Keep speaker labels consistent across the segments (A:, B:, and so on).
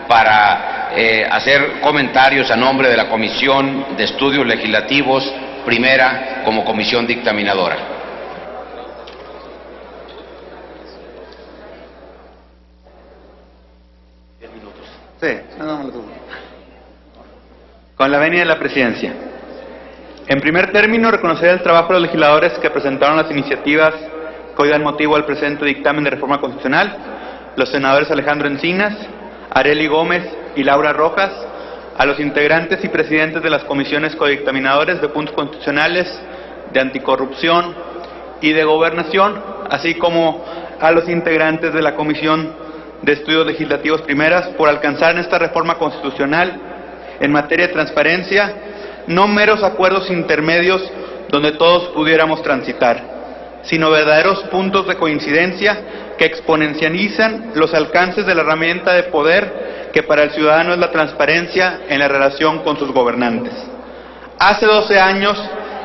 A: para hacer comentarios a nombre de la Comisión de Estudios Legislativos, primera como comisión dictaminadora.
B: Sí, con la venia de la presidencia. En primer término, reconocer el trabajo de los legisladores que presentaron las iniciativas que hoy dan motivo al presente dictamen de reforma constitucional, los senadores Alejandro Encinas, Arely Gómez y Laura Rojas, a los integrantes y presidentes de las comisiones codictaminadores de puntos constitucionales, de anticorrupción y de gobernación, así como a los integrantes de la Comisión de Estudios Legislativos primeras, por alcanzar en esta reforma constitucional en materia de transparencia no meros acuerdos intermedios donde todos pudiéramos transitar, sino verdaderos puntos de coincidencia que exponencializan los alcances de la herramienta de poder que para el ciudadano es la transparencia en la relación con sus gobernantes. Hace 12 años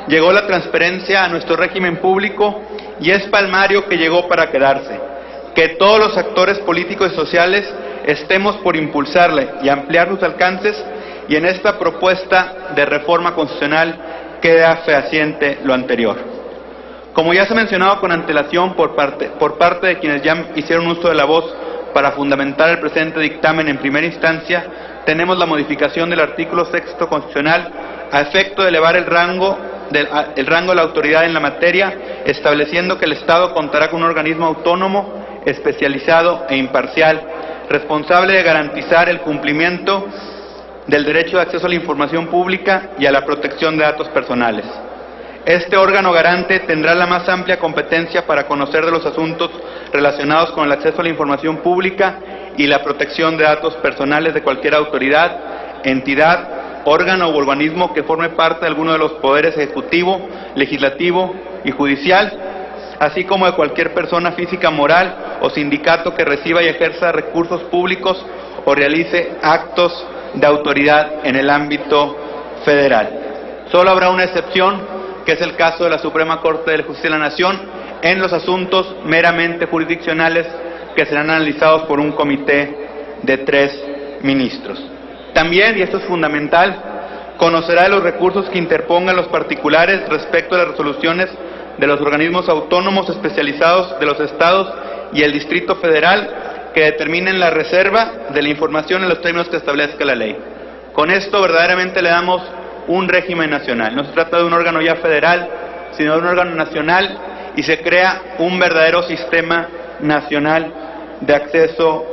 B: llegó la transparencia a nuestro régimen público y es palmario que llegó para quedarse, que todos los actores políticos y sociales estemos por impulsarle y ampliar sus alcances, y en esta propuesta de reforma constitucional queda fehaciente lo anterior. Como ya se ha mencionado con antelación por parte de quienes ya hicieron uso de la voz para fundamentar el presente dictamen en primera instancia, tenemos la modificación del artículo 6º constitucional a efecto de elevar el rango de la autoridad en la materia, estableciendo que el Estado contará con un organismo autónomo, especializado e imparcial, responsable de garantizar el cumplimiento del derecho de acceso a la información pública y a la protección de datos personales. Este órgano garante tendrá la más amplia competencia para conocer de los asuntos relacionados con el acceso a la información pública y la protección de datos personales de cualquier autoridad, entidad, órgano o organismo que forme parte de alguno de los poderes ejecutivo, legislativo y judicial, así como de cualquier persona física, moral o sindicato que reciba y ejerza recursos públicos o realice actos de autoridad en el ámbito federal. Solo habrá una excepción, que es el caso de la Suprema Corte de Justicia de la Nación, en los asuntos meramente jurisdiccionales que serán analizados por un comité de 3 ministros. También, y esto es fundamental, conocerá de los recursos que interpongan los particulares respecto de las resoluciones de los organismos autónomos especializados de los estados y el Distrito Federal que determinen la reserva de la información en los términos que establezca la ley. Con esto verdaderamente le damos un régimen nacional. No se trata de un órgano ya federal, sino de un órgano nacional, y se crea un verdadero sistema nacional de acceso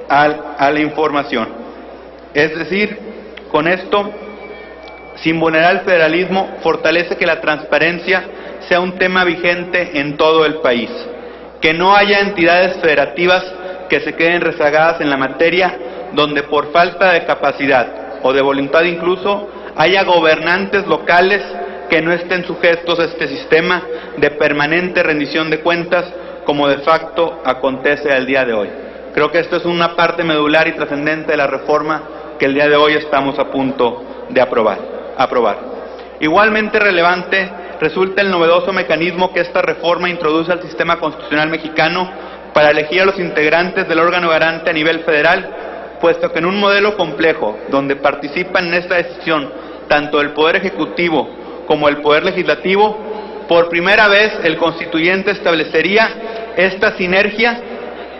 B: a la información. Es decir, con esto, sin vulnerar el federalismo, fortalece que la transparencia sea un tema vigente en todo el país, que no haya entidades federativas que se queden rezagadas en la materia, donde por falta de capacidad o de voluntad incluso haya gobernantes locales que no estén sujetos a este sistema de permanente rendición de cuentas, como de facto acontece al día de hoy. Creo que esto es una parte medular y trascendente de la reforma que el día de hoy estamos a punto de aprobar. Igualmente relevante resulta el novedoso mecanismo que esta reforma introduce al sistema constitucional mexicano para elegir a los integrantes del órgano garante a nivel federal, puesto que en un modelo complejo, donde participan en esta decisión tanto el Poder Ejecutivo como el Poder Legislativo, por primera vez el constituyente establecería esta sinergia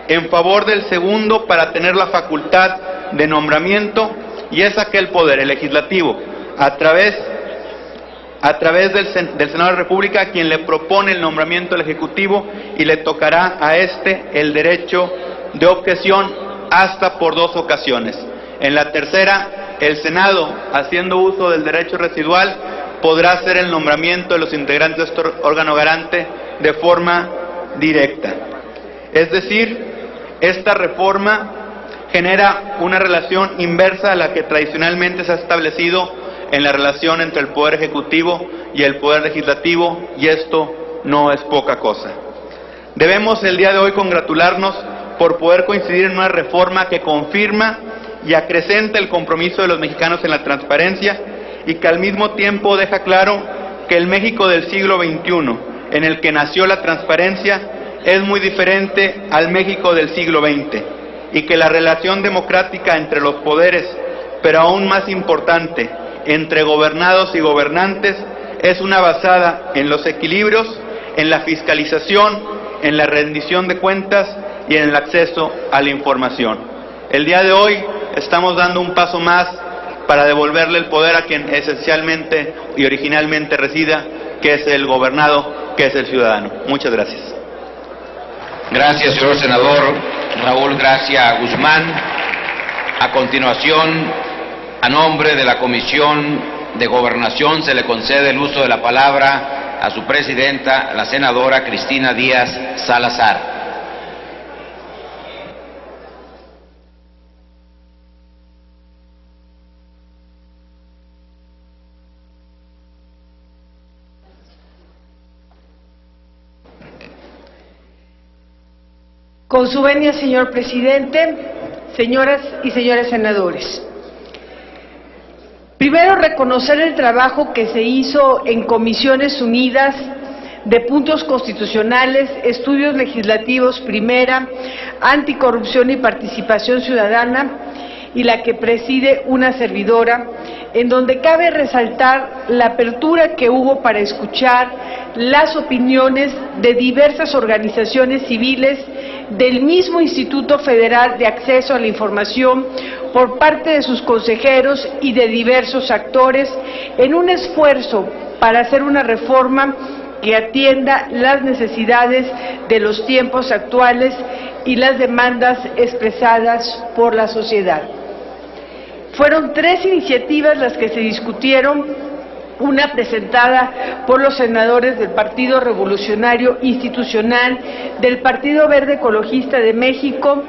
B: en favor del segundo para tener la facultad de nombramiento, y es aquel poder, el legislativo, a través del Senado de la República, a quien le propone el nombramiento del Ejecutivo, y le tocará a este el derecho de objeción hasta por 2 ocasiones. En la tercera, el Senado, haciendo uso del derecho residual, podrá hacer el nombramiento de los integrantes de este órgano garante de forma directa. Es decir, esta reforma genera una relación inversa a la que tradicionalmente se ha establecido en la relación entre el Poder Ejecutivo y el Poder Legislativo, y esto no es poca cosa. Debemos el día de hoy congratularnos por poder coincidir en una reforma que confirma y acrecenta el compromiso de los mexicanos en la transparencia, y que al mismo tiempo deja claro que el México del siglo XXI, en el que nació la transparencia, es muy diferente al México del siglo XX, y que la relación democrática entre los poderes, pero aún más importante, entre gobernados y gobernantes, es una basada en los equilibrios, en la fiscalización, en la rendición de cuentas y en el acceso a la información. El día de hoy estamos dando un paso más para devolverle el poder a quien esencialmente y originalmente resida, que es el gobernado, que es el ciudadano. Muchas gracias.
A: Gracias, señor senador Raúl Gracia Guzmán. A continuación, a nombre de la Comisión de Gobernación, se le concede el uso de la palabra a su presidenta, la senadora Cristina Díaz Salazar.
C: Con su venia, señor presidente, señoras y señores senadores. Primero, reconocer el trabajo que se hizo en Comisiones Unidas de Puntos Constitucionales, Estudios Legislativos Primera, Anticorrupción y Participación Ciudadana, y la que preside una servidora, en donde cabe resaltar la apertura que hubo para escuchar las opiniones de diversas organizaciones civiles, del mismo Instituto Federal de Acceso a la Información, por parte de sus consejeros y de diversos actores, en un esfuerzo para hacer una reforma que atienda las necesidades de los tiempos actuales y las demandas expresadas por la sociedad. Fueron 3 iniciativas las que se discutieron, una presentada por los senadores del Partido Revolucionario Institucional, del Partido Verde Ecologista de México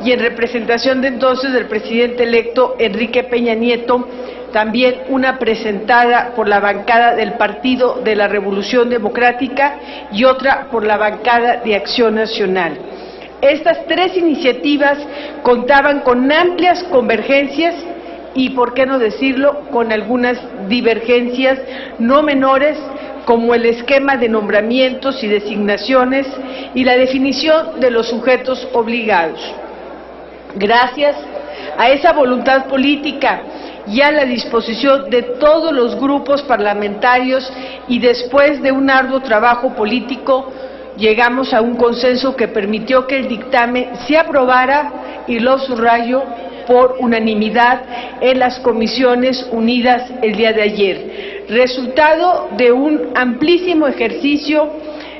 C: y en representación de entonces del presidente electo Enrique Peña Nieto, también una presentada por la bancada del Partido de la Revolución Democrática y otra por la bancada de Acción Nacional. Estas 3 iniciativas contaban con amplias convergencias y, por qué no decirlo, con algunas divergencias no menores, como el esquema de nombramientos y designaciones y la definición de los sujetos obligados. Gracias a esa voluntad política y a la disposición de todos los grupos parlamentarios y después de un arduo trabajo político, llegamos a un consenso que permitió que el dictamen se aprobara, y lo subrayo, por unanimidad en las Comisiones Unidas el día de ayer, resultado de un amplísimo ejercicio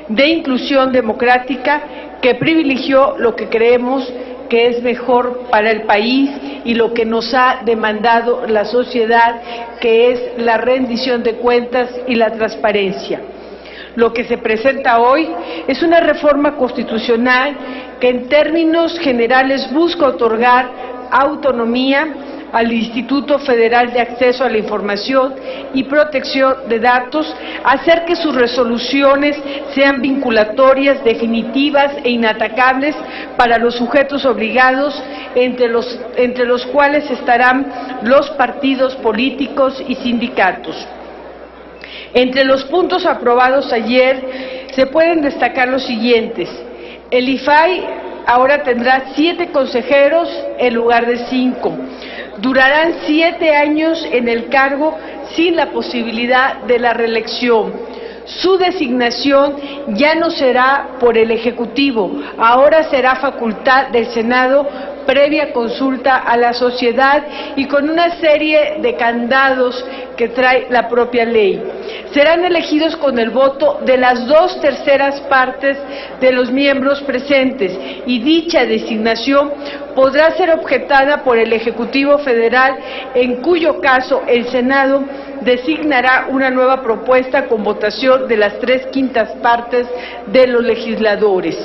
C: de inclusión democrática que privilegió lo que creemos que es mejor para el país y lo que nos ha demandado la sociedad, que es la rendición de cuentas y la transparencia. Lo que se presenta hoy es una reforma constitucional que en términos generales busca otorgar autonomía al Instituto Federal de Acceso a la Información y Protección de Datos, hacer que sus resoluciones sean vinculatorias, definitivas e inatacables para los sujetos obligados, entre los cuales estarán los partidos políticos y sindicatos. Entre los puntos aprobados ayer se pueden destacar los siguientes. El IFAI ahora tendrá 7 consejeros en lugar de 5. Durarán 7 años en el cargo sin la posibilidad de la reelección. Su designación ya no será por el Ejecutivo, ahora será facultad del Senado previa consulta a la sociedad y con una serie de candados que trae la propia ley. Serán elegidos con el voto de las 2/3 partes de los miembros presentes, y dicha designación podrá ser objetada por el Ejecutivo Federal, en cuyo caso el Senado designará una nueva propuesta con votación de las 3/5 partes de los legisladores.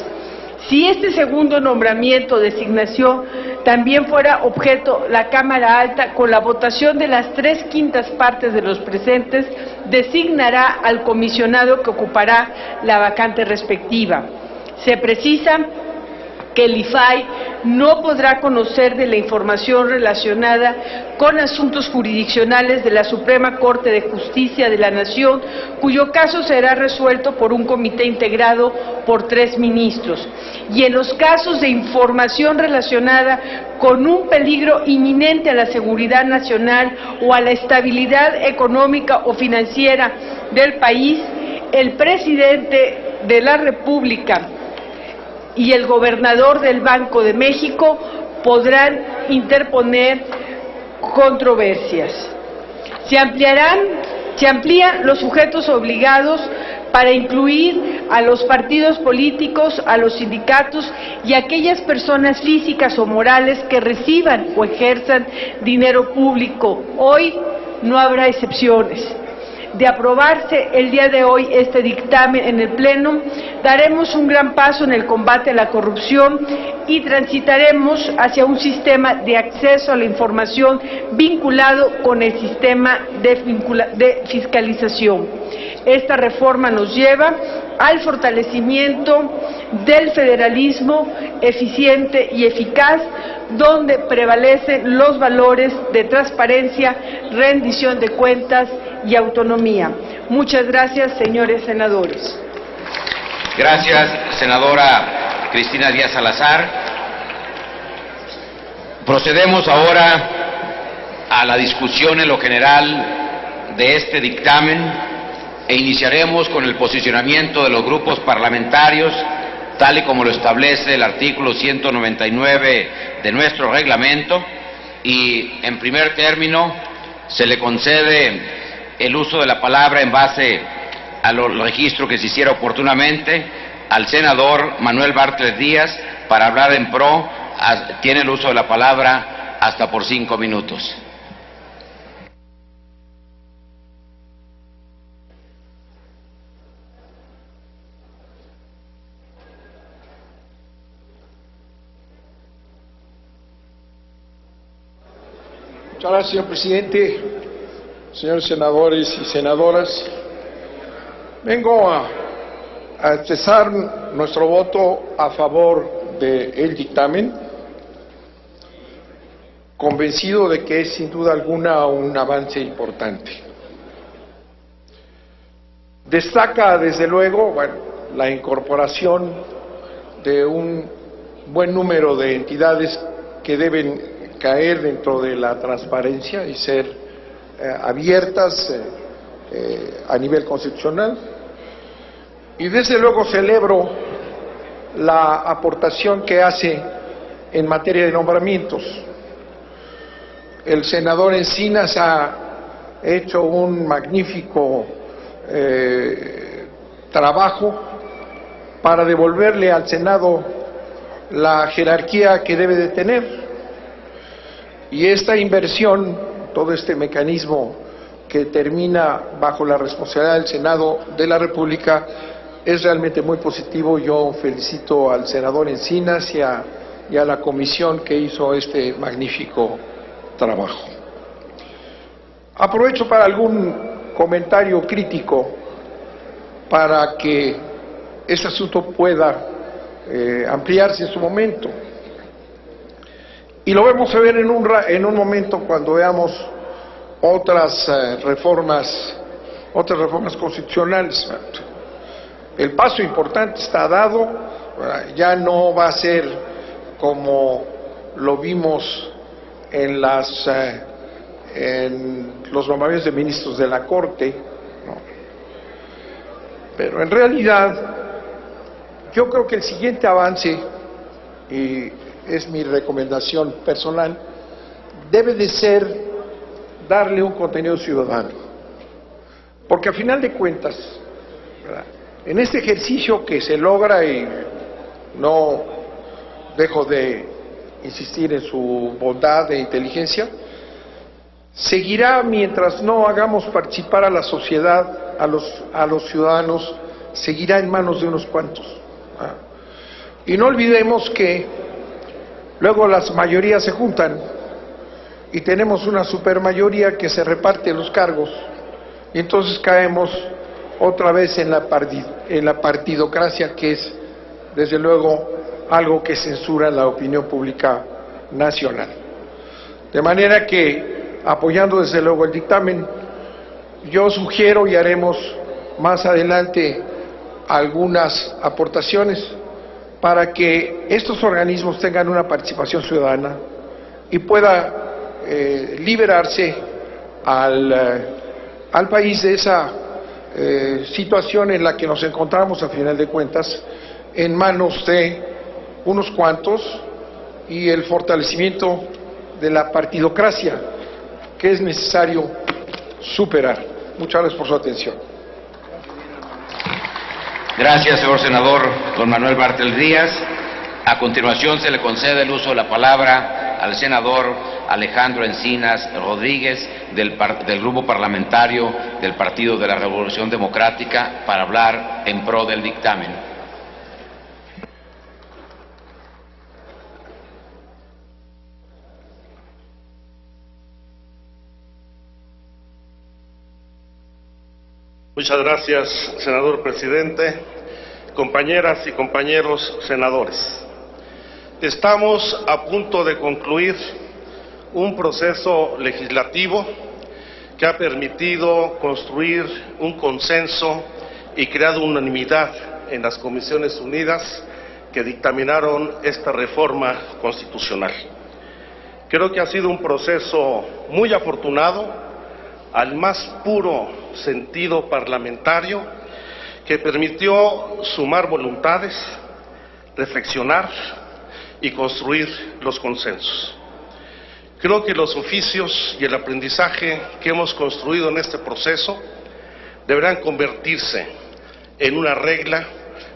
C: Si este segundo nombramiento o designación también fuera objeto la Cámara Alta, con la votación de las 3/5 partes de los presentes, designará al comisionado que ocupará la vacante respectiva. Se precisa que el IFAI no podrá conocer de la información relacionada con asuntos jurisdiccionales de la Suprema Corte de Justicia de la Nación, cuyo caso será resuelto por un comité integrado por 3 ministros. Y en los casos de información relacionada con un peligro inminente a la seguridad nacional o a la estabilidad económica o financiera del país, el presidente de la República y el gobernador del Banco de México podrán interponer controversias. Se amplían los sujetos obligados para incluir a los partidos políticos, a los sindicatos y a aquellas personas físicas o morales que reciban o ejerzan dinero público. Hoy no habrá excepciones. De aprobarse el día de hoy este dictamen en el Pleno, daremos un gran paso en el combate a la corrupción y transitaremos hacia un sistema de acceso a la información vinculado con el sistema de fiscalización. Esta reforma nos lleva al fortalecimiento del federalismo eficiente y eficaz, donde prevalecen los valores de transparencia, rendición de cuentas y autonomía. Muchas gracias, señores senadores.
A: Gracias, senadora Cristina Díaz Salazar. Procedemos ahora a la discusión en lo general de este dictamen e iniciaremos con el posicionamiento de los grupos parlamentarios, tal y como lo establece el artículo 199 de nuestro reglamento, y en primer término se le concede el uso de la palabra en base al registro que se hiciera oportunamente al senador Manuel Bartlett Díaz para hablar en pro. Tiene el uso de la palabra hasta por 5 minutos.
D: Muchas gracias, señor presidente, señores senadores y senadoras. Vengo a expresar nuestro voto a favor del dictamen, convencido de que es sin duda alguna un avance importante. Destaca desde luego la incorporación de un buen número de entidades que deben caer dentro de la transparencia y ser abiertas a nivel constitucional. Y desde luego celebro la aportación que hace en materia de nombramientos. El senador Encinas ha hecho un magnífico trabajo para devolverle al Senado la jerarquía que debe de tener. Y esta inversión, todo este mecanismo que termina bajo la responsabilidad del Senado de la República, es realmente muy positivo. Yo felicito al senador Encinas y a la comisión que hizo este magnífico trabajo. Aprovecho para algún comentario crítico para que este asunto pueda ampliarse en su momento. Y lo vamos a ver en un momento cuando veamos otras reformas constitucionales. El paso importante está dado, ya no va a ser como lo vimos en los nombramientos de ministros de la Corte, ¿no? Pero en realidad yo creo que el siguiente avance, y es mi recomendación personal, debe de ser darle un contenido ciudadano, porque a final de cuentas, ¿verdad?, en este ejercicio que se logra, y no dejo de insistir en su bondad e inteligencia, seguirá mientras no hagamos participar a la sociedad, a los ciudadanos, seguirá en manos de unos cuantos. Y no olvidemos que luego las mayorías se juntan y tenemos una supermayoría que se reparte los cargos, y entonces caemos otra vez en la partidocracia, que es desde luego algo que censura la opinión pública nacional. De manera que, apoyando desde luego el dictamen, yo sugiero y haremos más adelante algunas aportaciones para que estos organismos tengan una participación ciudadana y pueda liberarse al país de esa situación en la que nos encontramos a final de cuentas en manos de unos cuantos y el fortalecimiento de la partidocracia que es necesario superar. Muchas gracias por su atención.
A: Gracias, señor senador don Manuel Bartel Díaz. A continuación se le concede el uso de la palabra al senador Alejandro Encinas Rodríguez del Grupo Parlamentario del Partido de la Revolución Democrática para hablar en pro del dictamen.
E: Muchas gracias, senador presidente, compañeras y compañeros senadores. Estamos a punto de concluir un proceso legislativo que ha permitido construir un consenso y creado unanimidad en las Comisiones Unidas que dictaminaron esta reforma constitucional. Creo que ha sido un proceso muy afortunado, al más puro sentido parlamentario, que permitió sumar voluntades, reflexionar y construir los consensos. Creo que los oficios y el aprendizaje que hemos construido en este proceso deberán convertirse en una regla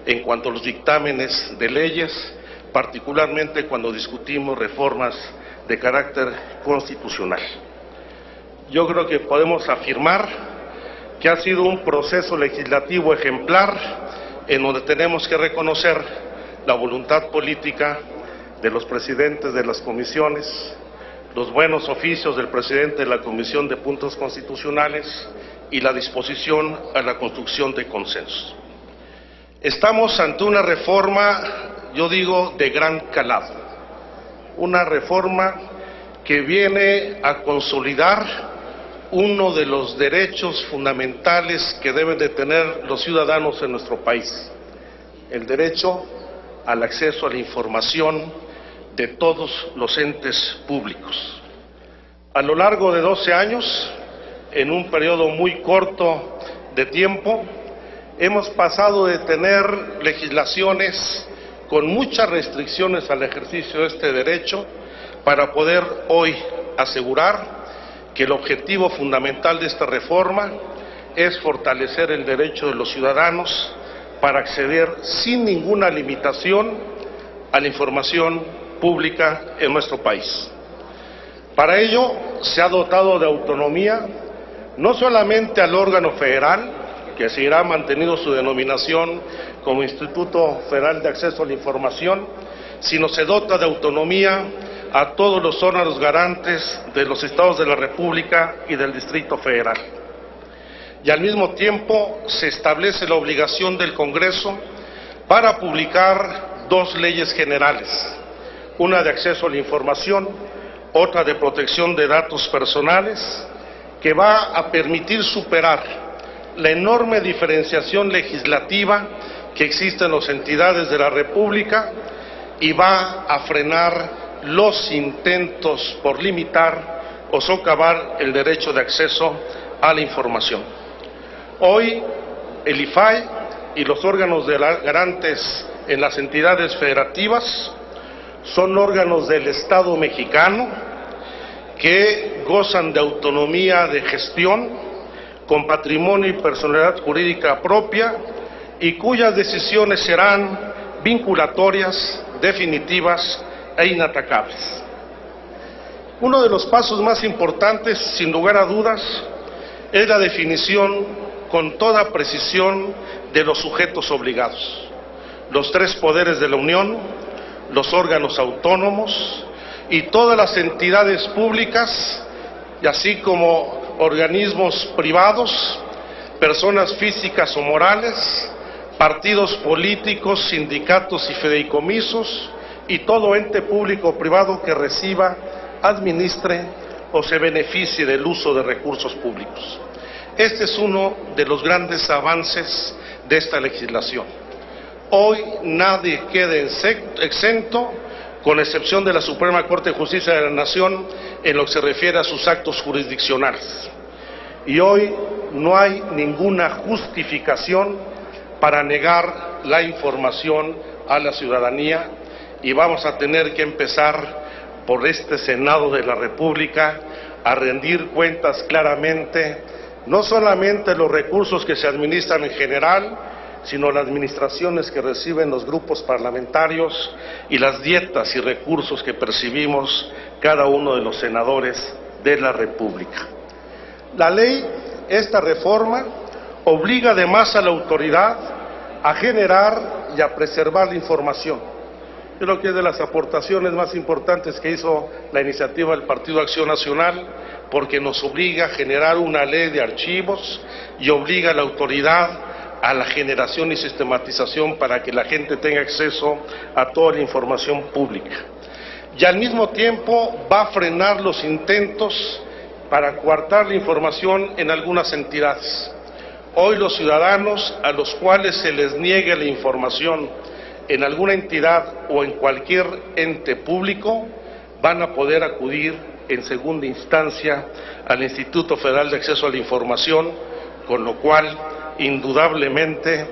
E: en cuanto a los dictámenes de leyes, particularmente cuando discutimos reformas de carácter constitucional. Yo creo que podemos afirmar que ha sido un proceso legislativo ejemplar en donde tenemos que reconocer la voluntad política de los presidentes de las comisiones, los buenos oficios del presidente de la Comisión de Puntos Constitucionales y la disposición a la construcción de consensos. Estamos ante una reforma, yo digo, de gran calado, una reforma que viene a consolidar uno de los derechos fundamentales que deben de tener los ciudadanos en nuestro país, el derecho al acceso a la información de todos los entes públicos. A lo largo de 12 años, en un periodo muy corto de tiempo, hemos pasado de tener legislaciones con muchas restricciones al ejercicio de este derecho para poder hoy asegurar que el objetivo fundamental de esta reforma es fortalecer el derecho de los ciudadanos para acceder sin ninguna limitación a la información pública en nuestro país. Para ello se ha dotado de autonomía no solamente al órgano federal, que seguirá manteniendo su denominación como Instituto Federal de Acceso a la Información, sino se dota de autonomía a todos los órganos garantes de los estados de la República y del Distrito Federal. Y al mismo tiempo se establece la obligación del Congreso para publicar dos leyes generales, una de acceso a la información, otra de protección de datos personales, que va a permitir superar la enorme diferenciación legislativa que existe en las entidades de la República y va a frenar los intentos por limitar o socavar el derecho de acceso a la información. Hoy, el IFAI y los órganos garantes en las entidades federativas son órganos del Estado mexicano que gozan de autonomía de gestión, con patrimonio y personalidad jurídica propia y cuyas decisiones serán vinculatorias, definitivas e inatacables. Uno de los pasos más importantes, sin lugar a dudas, es la definición con toda precisión de los sujetos obligados, los tres poderes de la Unión, los órganos autónomos y todas las entidades públicas, y así como organismos privados, personas físicas o morales, partidos políticos, sindicatos y fideicomisos y todo ente público o privado que reciba, administre o se beneficie del uso de recursos públicos. Este es uno de los grandes avances de esta legislación. Hoy nadie queda exento, con excepción de la Suprema Corte de Justicia de la Nación, en lo que se refiere a sus actos jurisdiccionales. Y hoy no hay ninguna justificación para negar la información a la ciudadanía, y vamos a tener que empezar por este Senado de la República a rendir cuentas claramente, no solamente los recursos que se administran en general, sino las administraciones que reciben los grupos parlamentarios y las dietas y recursos que percibimos cada uno de los senadores de la República. La ley, esta reforma, obliga además a la autoridad a generar y a preservar la información. Creo que es de las aportaciones más importantes que hizo la iniciativa del Partido Acción Nacional, porque nos obliga a generar una ley de archivos y obliga a la autoridad a la generación y sistematización para que la gente tenga acceso a toda la información pública. Y al mismo tiempo va a frenar los intentos para coartar la información en algunas entidades. Hoy los ciudadanos a los cuales se les niegue la información en alguna entidad o en cualquier ente público van a poder acudir en segunda instancia al Instituto Federal de Acceso a la Información, con lo cual indudablemente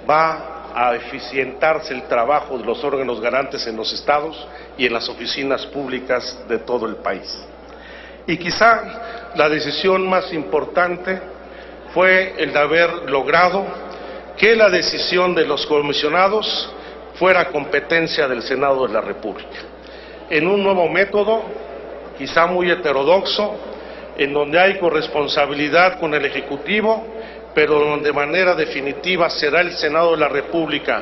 E: va a eficientarse el trabajo de los órganos garantes en los estados y en las oficinas públicas de todo el país. Y quizá la decisión más importante fue el de haber logrado que la decisión de los comisionados fuera competencia del Senado de la República, en un nuevo método, quizá muy heterodoxo, en donde hay corresponsabilidad con el Ejecutivo, pero donde de manera definitiva será el Senado de la República,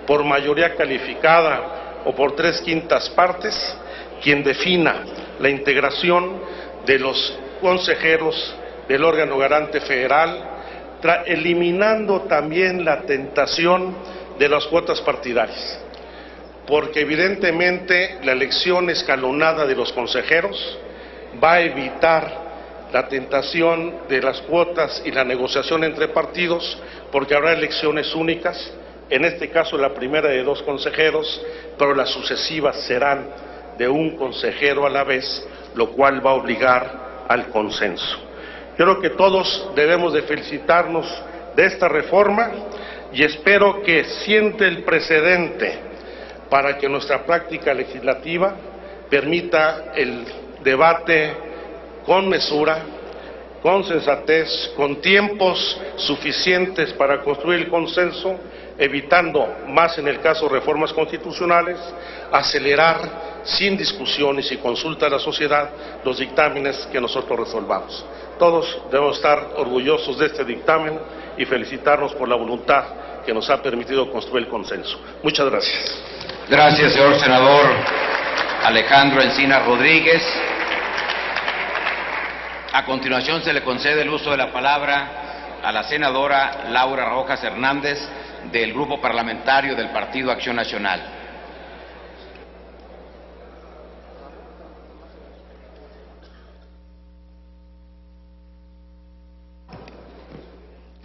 E: por mayoría calificada o por 3/5 partes, quien defina la integración de los consejeros del órgano garante federal, eliminando también la tentación de las cuotas partidarias, porque evidentemente la elección escalonada de los consejeros va a evitar la tentación de las cuotas y la negociación entre partidos, porque habrá elecciones únicas, en este caso la primera de 2 consejeros, pero las sucesivas serán de un consejero a la vez, lo cual va a obligar al consenso. Creo que todos debemos de felicitarnos de esta reforma y espero que siente el precedente para que nuestra práctica legislativa permita el debate con mesura, con sensatez, con tiempos suficientes para construir el consenso, evitando, más en el caso de reformas constitucionales, acelerar sin discusión y sin consulta a la sociedad los dictámenes que nosotros resolvamos. Todos debemos estar orgullosos de este dictamen y felicitarnos por la voluntad que nos ha permitido construir el consenso. Muchas gracias.
A: Gracias, señor senador Alejandro Encinas Rodríguez. A continuación se le concede el uso de la palabra a la senadora Laura Rojas Hernández, del Grupo Parlamentario del Partido Acción Nacional.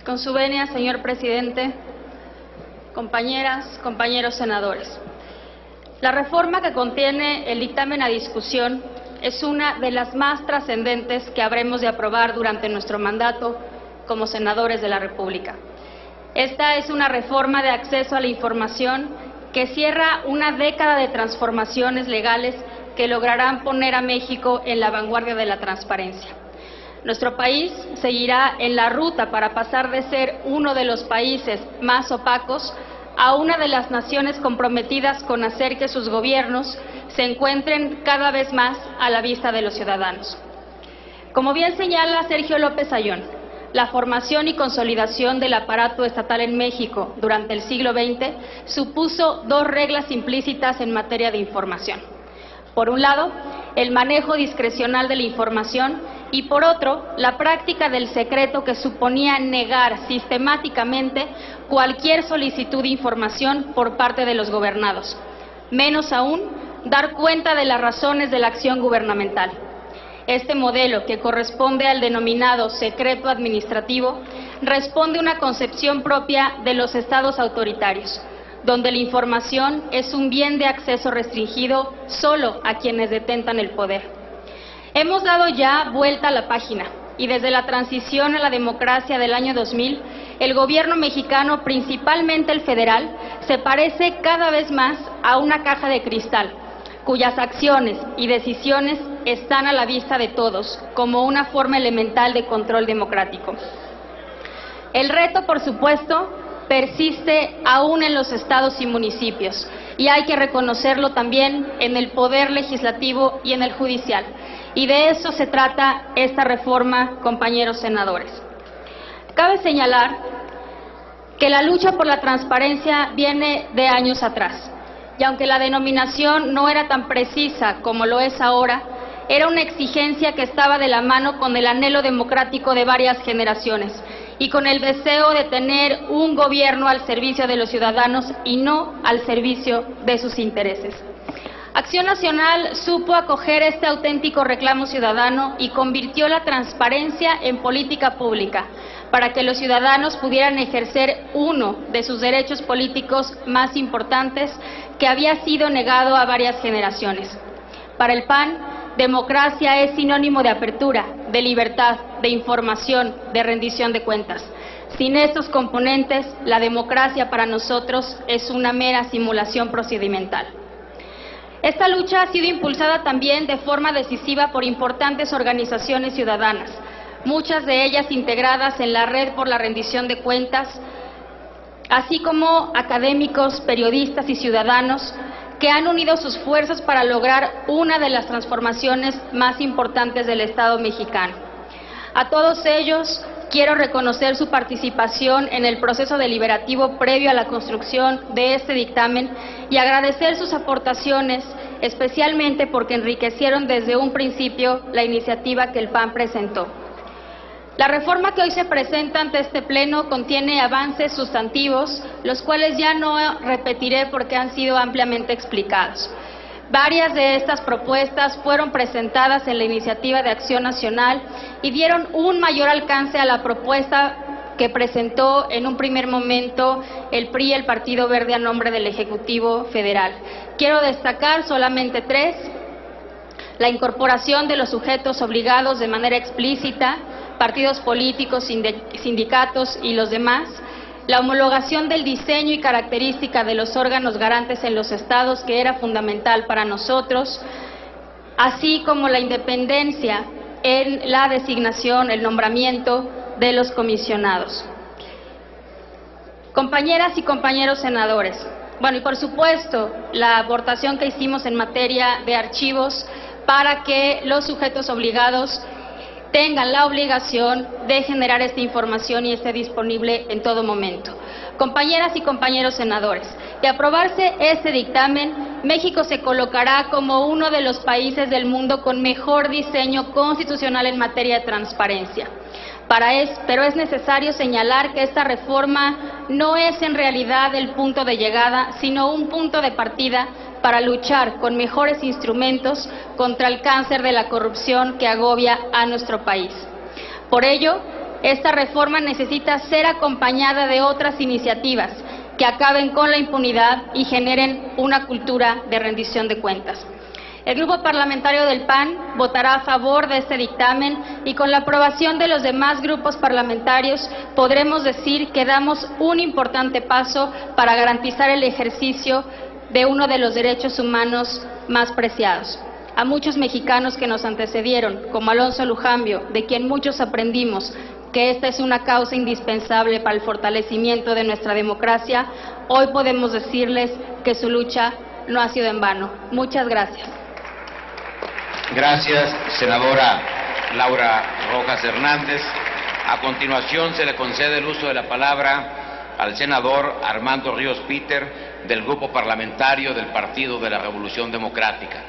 F: Con su venia, señor presidente, compañeras, compañeros senadores. La reforma que contiene el dictamen a discusión es una de las más trascendentes que habremos de aprobar durante nuestro mandato como senadores de la República. Esta es una reforma de acceso a la información que cierra una década de transformaciones legales que lograrán poner a México en la vanguardia de la transparencia. Nuestro país seguirá en la ruta para pasar de ser uno de los países más opacos a una de las naciones comprometidas con hacer que sus gobiernos se encuentren cada vez más a la vista de los ciudadanos. Como bien señala Sergio López Ayón, la formación y consolidación del aparato estatal en México durante el siglo XX supuso 2 reglas implícitas en materia de información. Por un lado, el manejo discrecional de la información y por otro, la práctica del secreto, que suponía negar sistemáticamente cualquier solicitud de información por parte de los gobernados, menos aún dar cuenta de las razones de la acción gubernamental. Este modelo, que corresponde al denominado secreto administrativo, responde a una concepción propia de los estados autoritarios, donde la información es un bien de acceso restringido solo a quienes detentan el poder. Hemos dado ya vuelta a la página y desde la transición a la democracia del año 2000, el gobierno mexicano, principalmente el federal, se parece cada vez más a una caja de cristal, cuyas acciones y decisiones están a la vista de todos, como una forma elemental de control democrático. El reto, por supuesto, persiste aún en los estados y municipios, y hay que reconocerlo también en el poder legislativo y en el judicial. Y de eso se trata esta reforma, compañeros senadores. Cabe señalar que la lucha por la transparencia viene de años atrás, y aunque la denominación no era tan precisa como lo es ahora, era una exigencia que estaba de la mano con el anhelo democrático de varias generaciones y con el deseo de tener un gobierno al servicio de los ciudadanos y no al servicio de sus intereses. Acción Nacional supo acoger este auténtico reclamo ciudadano y convirtió la transparencia en política pública para que los ciudadanos pudieran ejercer uno de sus derechos políticos más importantes que había sido negado a varias generaciones. Para el PAN, democracia es sinónimo de apertura, de libertad, de información, de rendición de cuentas. Sin estos componentes, la democracia para nosotros es una mera simulación procedimental. Esta lucha ha sido impulsada también de forma decisiva por importantes organizaciones ciudadanas, muchas de ellas integradas en la Red por la Rendición de Cuentas, así como académicos, periodistas y ciudadanos que han unido sus fuerzas para lograr una de las transformaciones más importantes del Estado mexicano. A todos ellos quiero reconocer su participación en el proceso deliberativo previo a la construcción de este dictamen y agradecer sus aportaciones, especialmente porque enriquecieron desde un principio la iniciativa que el PAN presentó. La reforma que hoy se presenta ante este Pleno contiene avances sustantivos, los cuales ya no repetiré porque han sido ampliamente explicados. Varias de estas propuestas fueron presentadas en la iniciativa de Acción Nacional y dieron un mayor alcance a la propuesta que presentó en un primer momento el PRI, el Partido Verde, a nombre del Ejecutivo Federal. Quiero destacar solamente tres: la incorporación de los sujetos obligados de manera explícita, partidos políticos, sindicatos y los demás; la homologación del diseño y característica de los órganos garantes en los estados, que era fundamental para nosotros, así como la independencia en la designación, el nombramiento de los comisionados. Compañeras y compañeros senadores, bueno, y por supuesto la aportación que hicimos en materia de archivos para que los sujetos obligados tengan la obligación de generar esta información y esté disponible en todo momento. Compañeras y compañeros senadores, de aprobarse este dictamen, México se colocará como uno de los países del mundo con mejor diseño constitucional en materia de transparencia. Pero es necesario señalar que esta reforma no es en realidad el punto de llegada, sino un punto de partida para luchar con mejores instrumentos contra el cáncer de la corrupción que agobia a nuestro país. Por ello, esta reforma necesita ser acompañada de otras iniciativas que acaben con la impunidad y generen una cultura de rendición de cuentas. El Grupo Parlamentario del PAN votará a favor de este dictamen y con la aprobación de los demás grupos parlamentarios podremos decir que damos un importante paso para garantizar el ejercicio de uno de los derechos humanos más preciados. A muchos mexicanos que nos antecedieron, como Alonso Lujambio, de quien muchos aprendimos que esta es una causa indispensable para el fortalecimiento de nuestra democracia, hoy podemos decirles que su lucha no ha sido en vano. Muchas gracias.
A: Gracias, senadora Laura Rojas Hernández. A continuación se le concede el uso de la palabra al senador Armando Ríos Peter, del Grupo Parlamentario del Partido de la Revolución Democrática.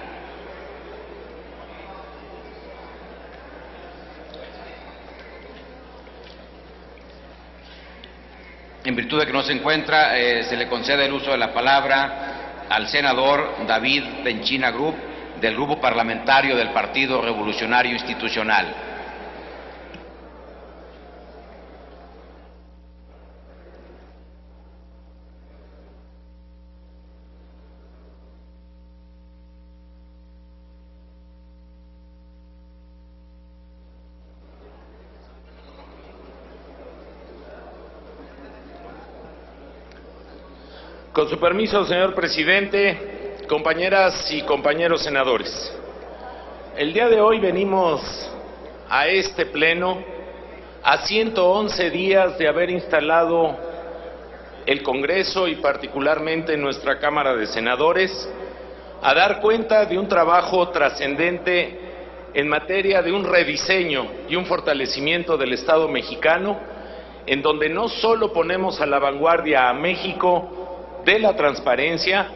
A: En virtud de que no se encuentra, se le concede el uso de la palabra al senador David Penchina Grup, del Grupo Parlamentario del Partido Revolucionario Institucional.
G: Con su permiso, señor presidente, compañeras y compañeros senadores, el día de hoy venimos a este pleno a 111 días de haber instalado el Congreso y particularmente nuestra Cámara de Senadores a dar cuenta de un trabajo trascendente en materia de un rediseño y un fortalecimiento del Estado mexicano, en donde no solo ponemos a la vanguardia a México de la transparencia,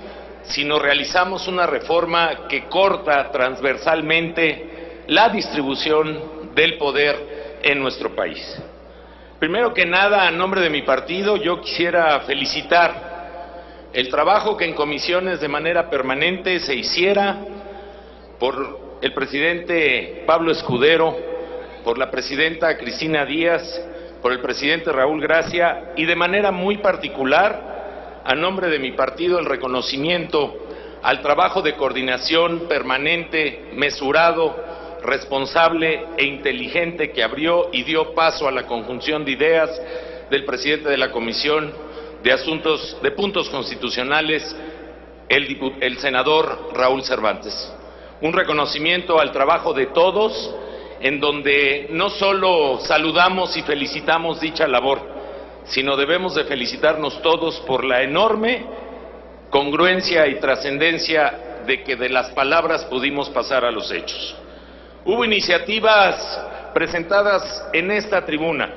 G: sino realizamos una reforma que corta transversalmente la distribución del poder en nuestro país. Primero que nada, a nombre de mi partido, yo quisiera felicitar el trabajo que en comisiones de manera permanente se hiciera por el presidente Pablo Escudero, por la presidenta Cristina Díaz, por el presidente Raúl Gracia y de manera muy particular, a nombre de mi partido, el reconocimiento al trabajo de coordinación permanente, mesurado, responsable e inteligente que abrió y dio paso a la conjunción de ideas del presidente de la Comisión de Puntos Constitucionales, el senador Raúl Cervantes. Un reconocimiento al trabajo de todos, en donde no solo saludamos y felicitamos dicha labor, sino debemos de felicitarnos todos por la enorme congruencia y trascendencia de que de las palabras pudimos pasar a los hechos. Hubo iniciativas presentadas en esta tribuna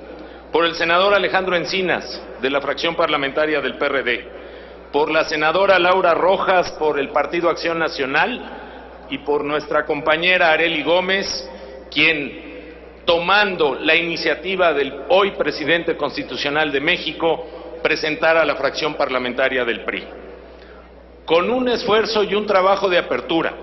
G: por el senador Alejandro Encinas, de la fracción parlamentaria del PRD, por la senadora Laura Rojas, por el Partido Acción Nacional, y por nuestra compañera Arely Gómez, quien, tomando la iniciativa del hoy presidente constitucional de México, presentara a la fracción parlamentaria del PRI. Con un esfuerzo y un trabajo de apertura,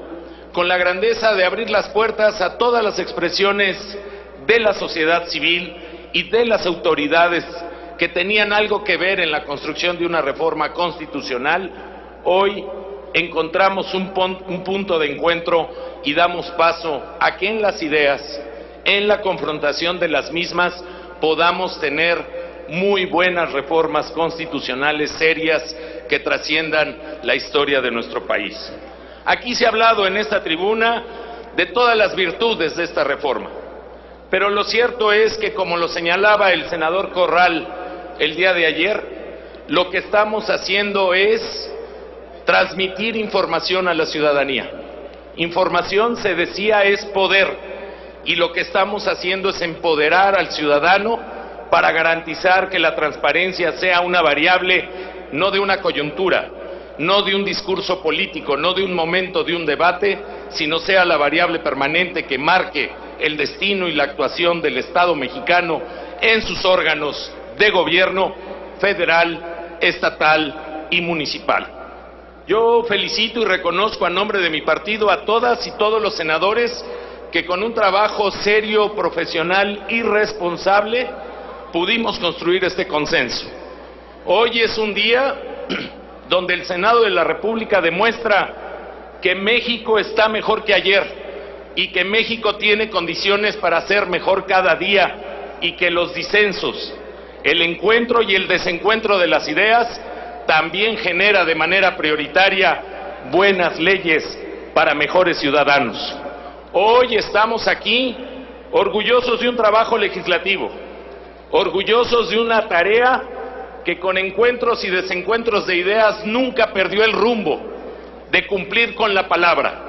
G: con la grandeza de abrir las puertas a todas las expresiones de la sociedad civil y de las autoridades que tenían algo que ver en la construcción de una reforma constitucional, hoy encontramos un punto de encuentro y damos paso a que en las ideas, en la confrontación de las mismas, podamos tener muy buenas reformas constitucionales serias que trasciendan la historia de nuestro país. Aquí se ha hablado en esta tribuna de todas las virtudes de esta reforma, pero lo cierto es que, como lo señalaba el senador Corral el día de ayer, lo que estamos haciendo es transmitir información a la ciudadanía. Información, se decía, es poder. Y lo que estamos haciendo es empoderar al ciudadano para garantizar que la transparencia sea una variable no de una coyuntura, no de un discurso político, no de un momento de un debate, sino sea la variable permanente que marque el destino y la actuación del Estado mexicano en sus órganos de gobierno federal, estatal y municipal. Yo felicito y reconozco a nombre de mi partido a todas y todos los senadores que con un trabajo serio, profesional y responsable pudimos construir este consenso. Hoy es un día donde el Senado de la República demuestra que México está mejor que ayer y que México tiene condiciones para ser mejor cada día, y que los disensos, el encuentro y el desencuentro de las ideas también genera de manera prioritaria buenas leyes para mejores ciudadanos. Hoy estamos aquí orgullosos de un trabajo legislativo, orgullosos de una tarea que con encuentros y desencuentros de ideas nunca perdió el rumbo de cumplir con la palabra.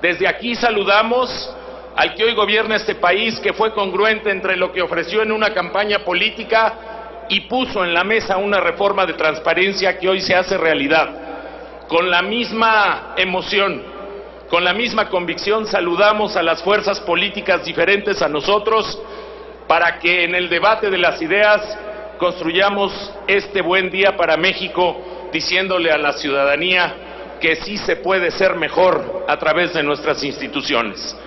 G: Desde aquí saludamos al que hoy gobierna este país, que fue congruente entre lo que ofreció en una campaña política y puso en la mesa una reforma de transparencia que hoy se hace realidad. Con la misma emoción, con la misma convicción, saludamos a las fuerzas políticas diferentes a nosotros para que en el debate de las ideas construyamos este buen día para México, diciéndole a la ciudadanía que sí se puede ser mejor a través de nuestras instituciones.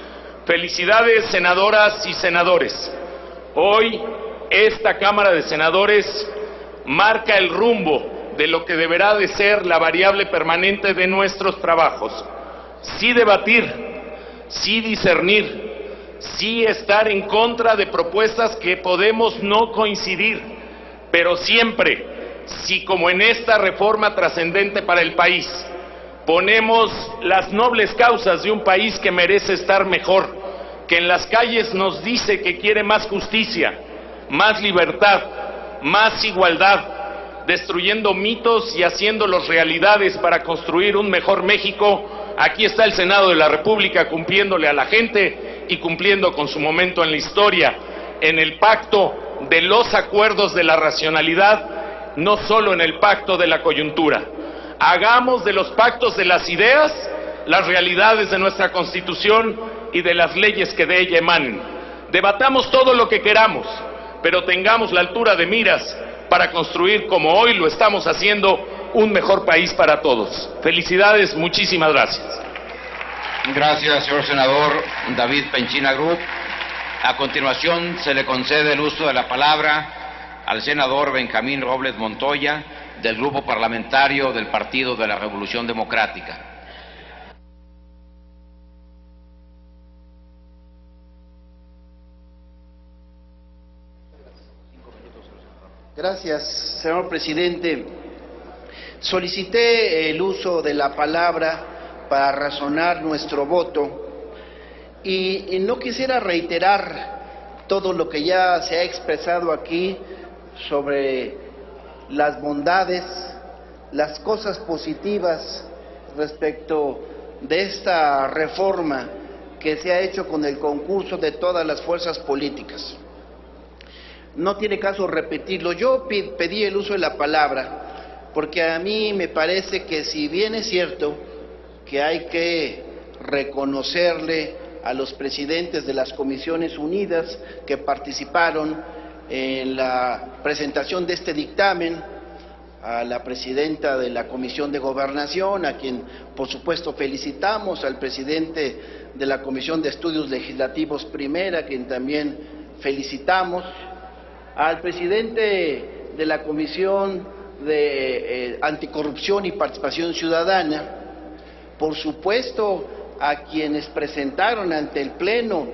G: Felicidades, senadoras y senadores. Hoy, esta Cámara de Senadores marca el rumbo de lo que deberá de ser la variable permanente de nuestros trabajos. Sí debatir, sí discernir, sí estar en contra de propuestas que podemos no coincidir, pero siempre, si como en esta reforma trascendente para el país, ponemos las nobles causas de un país que merece estar mejor, que en las calles nos dice que quiere más justicia, más libertad, más igualdad, destruyendo mitos y haciéndolos realidades para construir un mejor México. Aquí está el Senado de la República cumpliéndole a la gente y cumpliendo con su momento en la historia, en el pacto de los acuerdos de la racionalidad, no solo en el pacto de la coyuntura. Hagamos de los pactos de las ideas las realidades de nuestra Constitución y de las leyes que de ella emanen. Debatamos todo lo que queramos, pero tengamos la altura de miras para construir, como hoy lo estamos haciendo, un mejor país para todos. Felicidades, muchísimas gracias.
A: Gracias, señor senador David Penchina Group. A continuación, se le concede el uso de la palabra al senador Benjamín Robles Montoya, del Grupo Parlamentario del Partido de la Revolución Democrática.
H: Gracias, señor presidente. Solicité el uso de la palabra para razonar nuestro voto y no quisiera reiterar todo lo que ya se ha expresado aquí sobre las bondades, las cosas positivas respecto de esta reforma que se ha hecho con el concurso de todas las fuerzas políticas. No tiene caso repetirlo. Yo pedí el uso de la palabra porque a mí me parece que, si bien es cierto que hay que reconocerle a los presidentes de las Comisiones Unidas que participaron en la presentación de este dictamen, a la presidenta de la Comisión de Gobernación, a quien por supuesto felicitamos, al presidente de la Comisión de Estudios Legislativos Primera, a quien también felicitamos, al presidente de la Comisión de Anticorrupción y Participación Ciudadana, por supuesto a quienes presentaron ante el Pleno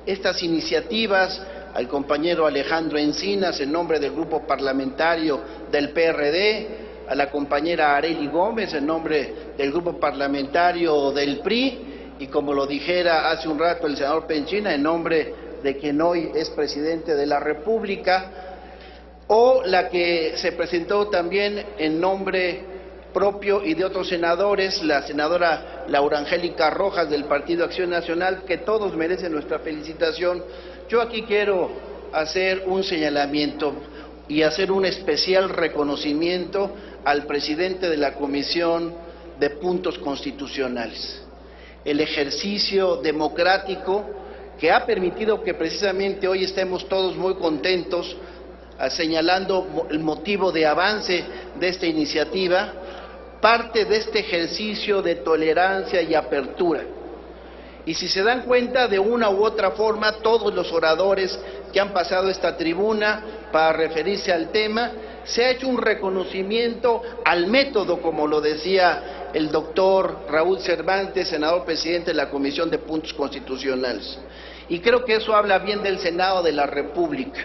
H: estas iniciativas, al compañero Alejandro Encinas en nombre del Grupo Parlamentario del PRD, a la compañera Arely Gómez en nombre del Grupo Parlamentario del PRI y, como lo dijera hace un rato el senador Penchina, en nombre de quien hoy es presidente de la República, o la que se presentó también en nombre propio y de otros senadores, la senadora Laura Angélica Rojas del Partido Acción Nacional, que todos merecen nuestra felicitación. Yo aquí quiero hacer un señalamiento y hacer un especial reconocimiento al presidente de la Comisión de Puntos Constitucionales. El ejercicio democrático que ha permitido que precisamente hoy estemos todos muy contentos, señalando el motivo de avance de esta iniciativa, parte de este ejercicio de tolerancia y apertura. Y si se dan cuenta, de una u otra forma, todos los oradores que han pasado esta tribuna para referirse al tema, se ha hecho un reconocimiento al método, como lo decía el doctor Raúl Cervantes, senador presidente de la Comisión de Puntos Constitucionales. Y creo que eso habla bien del Senado de la República.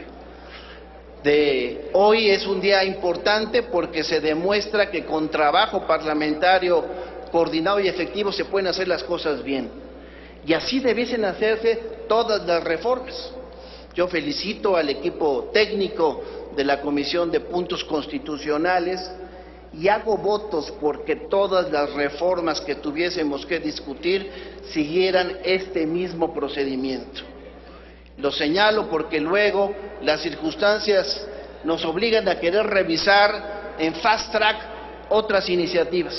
H: Hoy es un día importante porque se demuestra que con trabajo parlamentario coordinado y efectivo se pueden hacer las cosas bien. Y así debiesen hacerse todas las reformas. Yo felicito al equipo técnico de la Comisión de Puntos Constitucionales y hago votos porque todas las reformas que tuviésemos que discutir siguieran este mismo procedimiento. Lo señalo porque luego las circunstancias nos obligan a querer revisar en fast track otras iniciativas.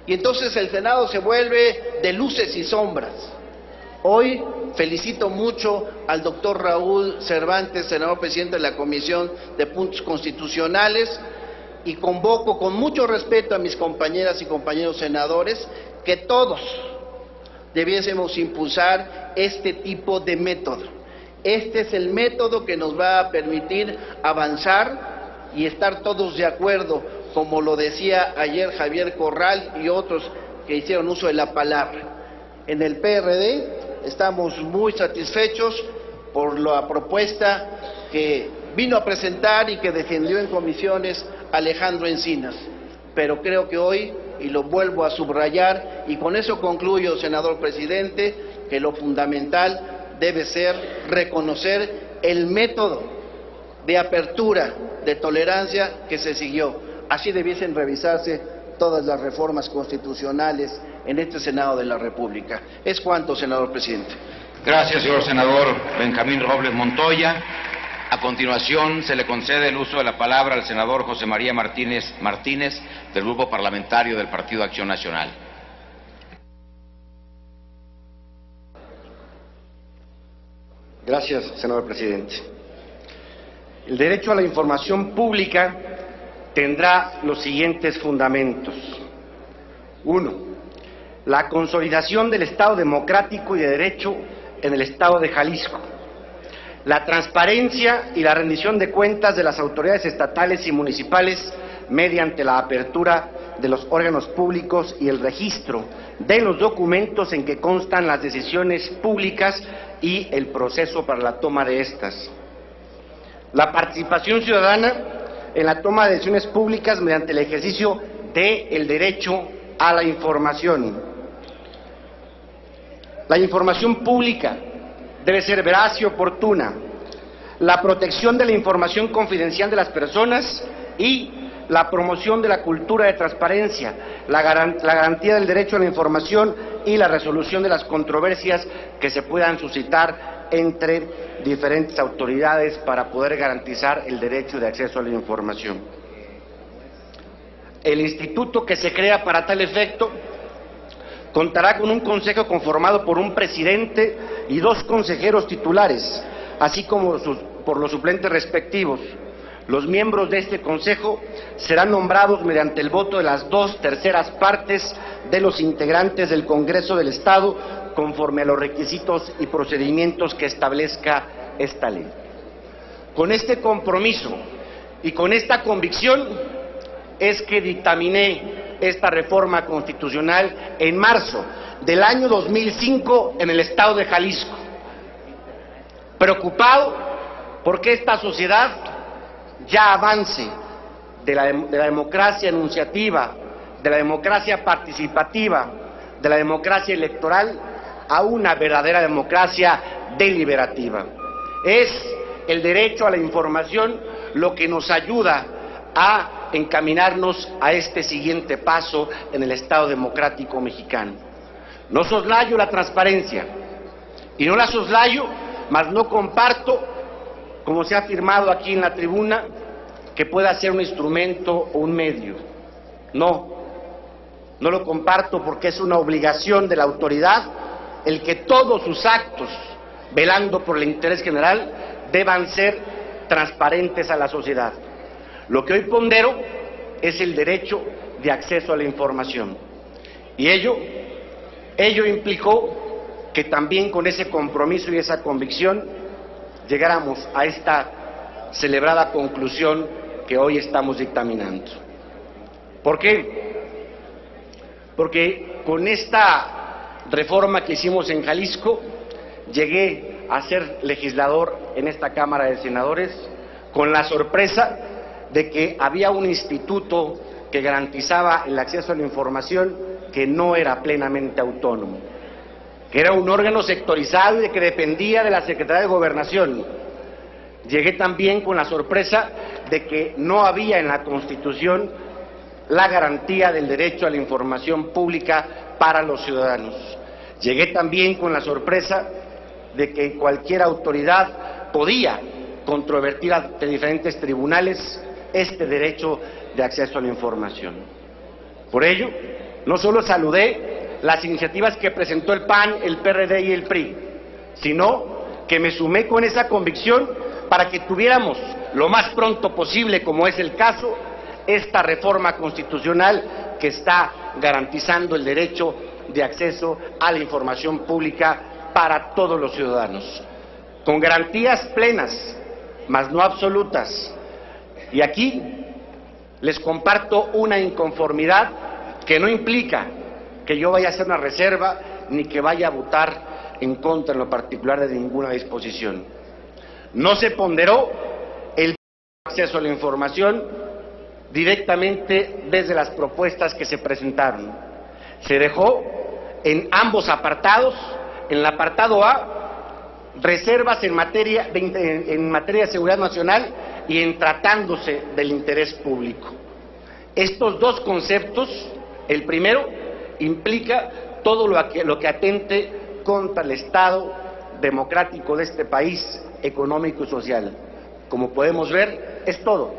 H: Y entonces el Senado se vuelve de luces y sombras. Hoy Felicito mucho al doctor Raúl Cervantes, senador presidente de la Comisión de Puntos Constitucionales, y convoco con mucho respeto a mis compañeras y compañeros senadores que todos debiésemos impulsar este tipo de método. Este es el método que nos va a permitir avanzar y estar todos de acuerdo, como lo decía ayer Javier Corral y otros que hicieron uso de la palabra. En el PRD estamos muy satisfechos por la propuesta que vino a presentar y que defendió en comisiones Alejandro Encinas. Pero creo que hoy, y lo vuelvo a subrayar, y con eso concluyo, senador presidente, que lo fundamental debe ser reconocer el método de apertura, de tolerancia que se siguió. Así debiesen revisarse todas las reformas constitucionales en este Senado de la República. Es cuanto, senador presidente.
A: Gracias, señor senador Benjamín Robles Montoya. A continuación, se le concede el uso de la palabra al senador José María Martínez del Grupo Parlamentario del Partido Acción Nacional.
I: Gracias, senador presidente. El derecho a la información pública tendrá los siguientes fundamentos. 1. La consolidación del Estado democrático y de derecho en el Estado de Jalisco. La transparencia y la rendición de cuentas de las autoridades estatales y municipales mediante la apertura de los órganos públicos y el registro de los documentos en que constan las decisiones públicas y el proceso para la toma de estas. La participación ciudadana en la toma de decisiones públicas mediante el ejercicio del derecho a la información. La información pública debe ser veraz y oportuna. La protección de la información confidencial de las personas y la promoción de la cultura de transparencia, la garantía del derecho a la información y la resolución de las controversias que se puedan suscitar entre diferentes autoridades para poder garantizar el derecho de acceso a la información. El instituto que se crea para tal efecto contará con un consejo conformado por un presidente y 2 consejeros titulares, así como por los suplentes respectivos. Los miembros de este consejo serán nombrados mediante el voto de las 2/3 partes de los integrantes del Congreso del Estado, conforme a los requisitos y procedimientos que establezca esta ley. Con este compromiso y con esta convicción es que dictaminé esta reforma constitucional en marzo del año 2005 en el Estado de Jalisco, preocupado porque esta sociedad ya avance de la democracia enunciativa, de la democracia participativa, de la democracia electoral a una verdadera democracia deliberativa. Es el derecho a la información lo que nos ayuda a encaminarnos a este siguiente paso en el Estado democrático mexicano. No soslayo la transparencia, y no la soslayo, mas no comparto, como se ha afirmado aquí en la tribuna, que pueda ser un instrumento o un medio. No lo comparto porque es una obligación de la autoridad el que todos sus actos, velando por el interés general, deban ser transparentes a la sociedad. Lo que hoy pondero es el derecho de acceso a la información. Y ello implicó que también con ese compromiso y esa convicción llegáramos a esta celebrada conclusión que hoy estamos dictaminando. ¿Por qué? Porque con esta reforma que hicimos en Jalisco, llegué a ser legislador en esta Cámara de Senadores con la sorpresa de que había un instituto que garantizaba el acceso a la información que no era plenamente autónomo, que era un órgano sectorizado y que dependía de la Secretaría de Gobernación. Llegué también con la sorpresa de que no había en la Constitución la garantía del derecho a la información pública para los ciudadanos. Llegué también con la sorpresa de que cualquier autoridad podía controvertir ante diferentes tribunales este derecho de acceso a la información. Por ello, no solo saludé las iniciativas que presentó el PAN, el PRD y el PRI, sino que me sumé con esa convicción para que tuviéramos lo más pronto posible, como es el caso, esta reforma constitucional que está garantizando el derecho de acceso a la información pública para todos los ciudadanos, con garantías plenas, mas no absolutas. Y aquí les comparto una inconformidad que no implica que yo vaya a hacer una reserva ni que vaya a votar en contra en lo particular de ninguna disposición. No se ponderó el acceso a la información directamente desde las propuestas que se presentaron. Se dejó en ambos apartados, en el apartado A, reservas en materia de seguridad nacional y en tratándose del interés público. Estos dos conceptos, el primero, implica todo lo que atente contra el Estado democrático de este país, económico y social. Como podemos ver, es todo.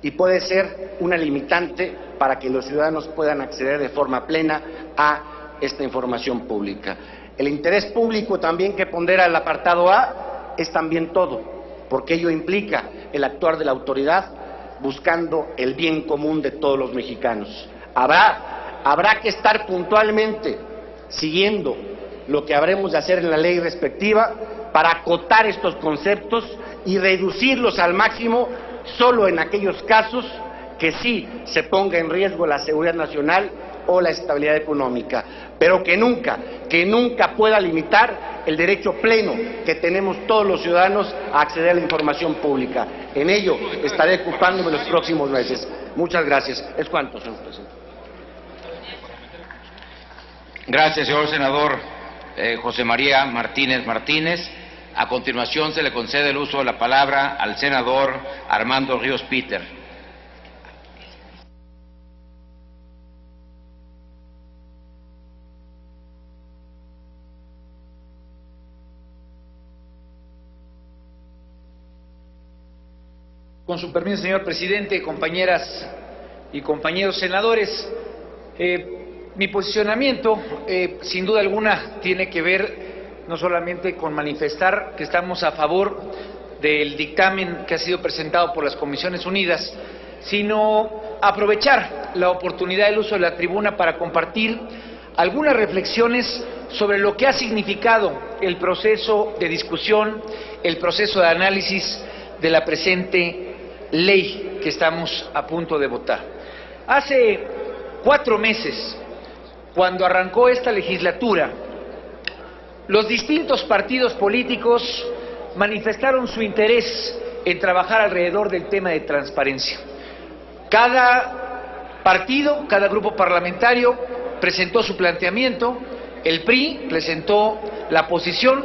I: Y puede ser una limitante para que los ciudadanos puedan acceder de forma plena a esta información pública. El interés público también que pondera el apartado A es también todo, porque ello implica el actuar de la autoridad buscando el bien común de todos los mexicanos. Habrá que estar puntualmente siguiendo lo que habremos de hacer en la ley respectiva para acotar estos conceptos y reducirlos al máximo solo en aquellos casos que sí se ponga en riesgo la seguridad nacional o la estabilidad económica, pero que nunca pueda limitar el derecho pleno que tenemos todos los ciudadanos a acceder a la información pública. En ello estaré ocupándome los próximos meses. Muchas gracias. Es cuanto, señor presidente.
A: Gracias, señor senador José María Martínez Martínez. A continuación se le concede el uso de la palabra al senador Armando Ríos Peter.
J: Con su permiso, señor presidente, compañeras y compañeros senadores, mi posicionamiento, sin duda alguna, tiene que ver no solamente con manifestar que estamos a favor del dictamen que ha sido presentado por las Comisiones Unidas, sino aprovechar la oportunidad del uso de la tribuna para compartir algunas reflexiones sobre lo que ha significado el proceso de discusión, el proceso de análisis de la presente ley que estamos a punto de votar. Hace 4 meses, cuando arrancó esta legislatura, los distintos partidos políticos manifestaron su interés en trabajar alrededor del tema de transparencia. Cada partido, cada grupo parlamentario presentó su planteamiento. El PRI presentó la posición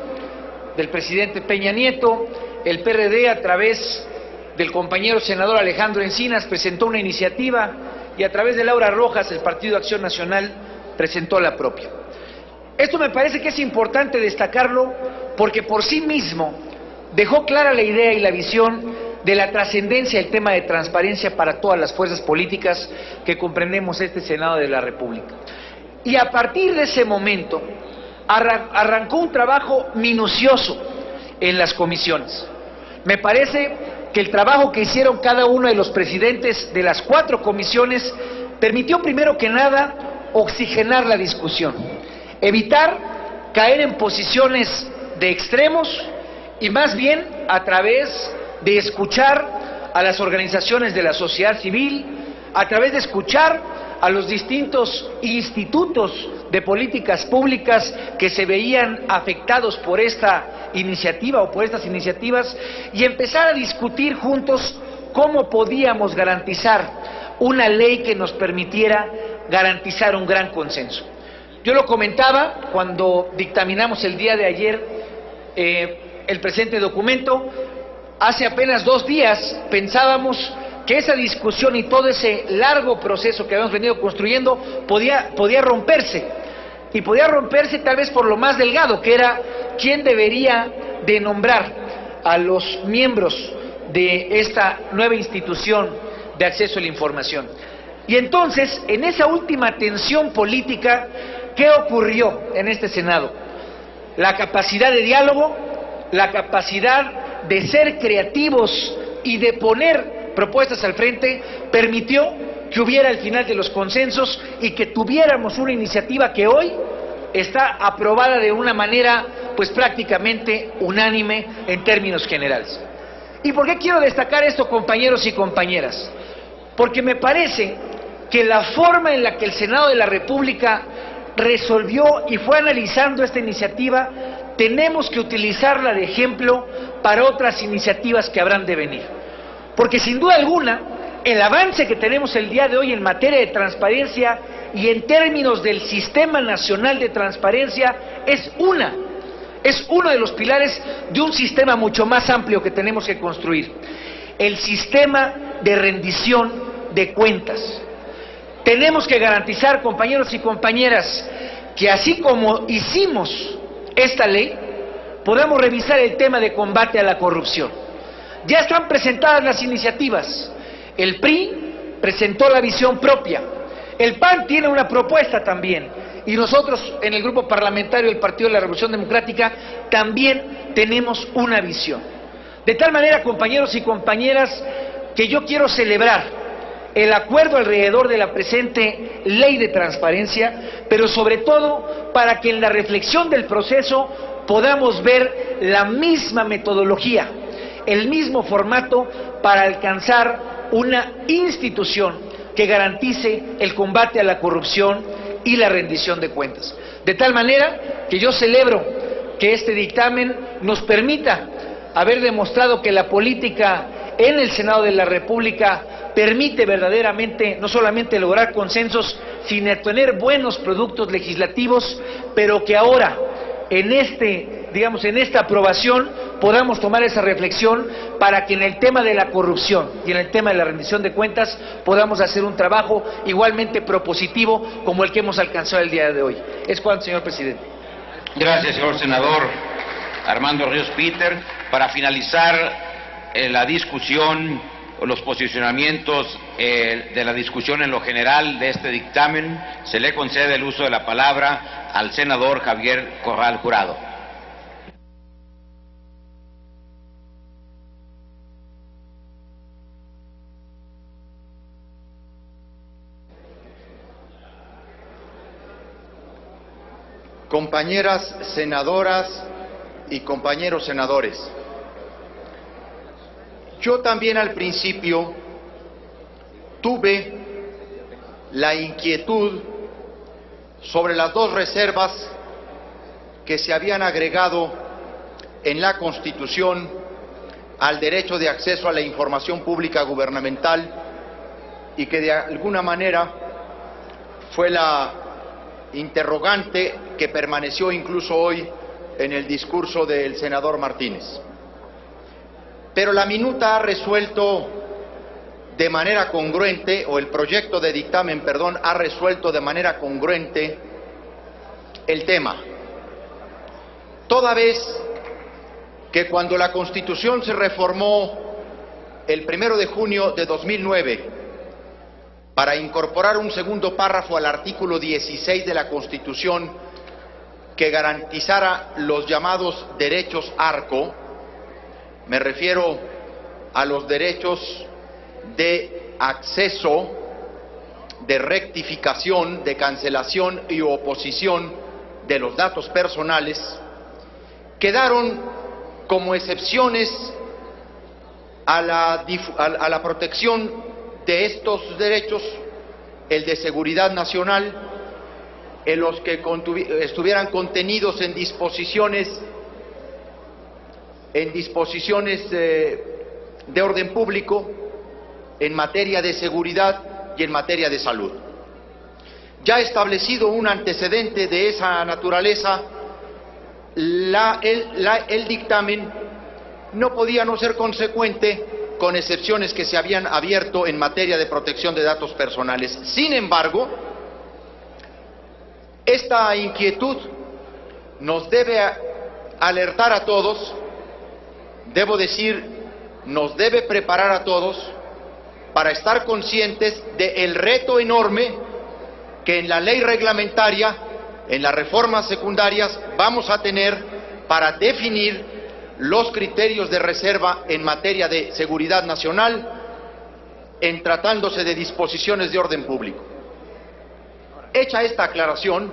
J: del presidente Peña Nieto, el PRD a través del compañero senador Alejandro Encinas presentó una iniciativa y a través de Laura Rojas el Partido Acción Nacional presentó la propia. Esto me parece que es importante destacarlo porque por sí mismo dejó clara la idea y la visión de la trascendencia del tema de transparencia para todas las fuerzas políticas que comprendemos este Senado de la República. Y a partir de ese momento arrancó un trabajo minucioso en las comisiones. Me parece que el trabajo que hicieron cada uno de los presidentes de las 4 comisiones permitió primero que nada oxigenar la discusión, evitar caer en posiciones de extremos y más bien a través de escuchar a las organizaciones de la sociedad civil, a través de escuchar a los distintos institutos de políticas públicas que se veían afectados por esta iniciativa o por estas iniciativas y empezar a discutir juntos cómo podíamos garantizar una ley que nos permitiera garantizar un gran consenso. Yo lo comentaba cuando dictaminamos el día de ayer el presente documento. Hace apenas 2 días pensábamos que esa discusión y todo ese largo proceso que habíamos venido construyendo podía romperse, y podía romperse tal vez por lo más delgado, que era quién debería de nombrar a los miembros de esta nueva institución de acceso a la información. Y entonces, en esa última tensión política, ¿qué ocurrió en este Senado? la capacidad de diálogo, la capacidad de ser creativos y de poner propuestas al frente, permitió que hubiera el final de los consensos y que tuviéramos una iniciativa que hoy está aprobada de una manera pues prácticamente unánime en términos generales. ¿Y por qué quiero destacar esto, compañeros y compañeras? Porque me parece que la forma en la que el Senado de la República resolvió y fue analizando esta iniciativa, tenemos que utilizarla de ejemplo para otras iniciativas que habrán de venir. Porque sin duda alguna, el avance que tenemos el día de hoy en materia de transparencia y en términos del Sistema Nacional de Transparencia es uno de los pilares de un sistema mucho más amplio que tenemos que construir. El sistema de rendición de cuentas. Tenemos que garantizar, compañeros y compañeras, que así como hicimos esta ley, podamos revisar el tema de combate a la corrupción. Ya están presentadas las iniciativas. El PRI presentó la visión propia. El PAN tiene una propuesta también. Y nosotros, en el grupo parlamentario del Partido de la Revolución Democrática, también tenemos una visión. De tal manera, compañeros y compañeras, que yo quiero celebrar el acuerdo alrededor de la presente ley de transparencia, pero sobre todo para que en la reflexión del proceso podamos ver la misma metodología, el mismo formato para alcanzar una institución que garantice el combate a la corrupción y la rendición de cuentas. De tal manera que yo celebro que este dictamen nos permita haber demostrado que la política en el Senado de la República permite verdaderamente no solamente lograr consensos, sino tener buenos productos legislativos, pero que ahora en esta aprobación podamos tomar esa reflexión para que en el tema de la corrupción y en el tema de la rendición de cuentas podamos hacer un trabajo igualmente propositivo como el que hemos alcanzado el día de hoy. Es cuanto, señor presidente.
A: Gracias, señor senador Armando Ríos Peter. Para finalizar la discusión o los posicionamientos de la discusión en lo general de este dictamen, se le concede el uso de la palabra al senador Javier Corral Jurado.
K: Compañeras senadoras y compañeros senadores, yo también al principio tuve la inquietud sobre las dos reservas que se habían agregado en la Constitución al derecho de acceso a la información pública gubernamental y que de alguna manera fue la interrogante que permaneció incluso hoy en el discurso del senador Martínez. Pero la minuta ha resuelto de manera congruente, o el proyecto de dictamen, perdón, ha resuelto de manera congruente el tema. Toda vez que cuando la Constitución se reformó el 1 de junio de 2009 para incorporar un segundo párrafo al artículo 16 de la Constitución que garantizara los llamados derechos ARCO, me refiero a los derechos de acceso, de rectificación, de cancelación y oposición de los datos personales, quedaron como excepciones a la protección de estos derechos el de seguridad nacional, en los que estuvieran contenidos en disposiciones de orden público, en materia de seguridad y en materia de salud. Ya establecido un antecedente de esa naturaleza, el dictamen no podía no ser consecuente con excepciones que se habían abierto en materia de protección de datos personales. Sin embargo, esta inquietud nos debe alertar a todos, debo decir, nos debe preparar a todos para estar conscientes del reto enorme que en la ley reglamentaria en las reformas secundarias vamos a tener para definir los criterios de reserva en materia de seguridad nacional en tratándose de disposiciones de orden público. Hecha esta aclaración,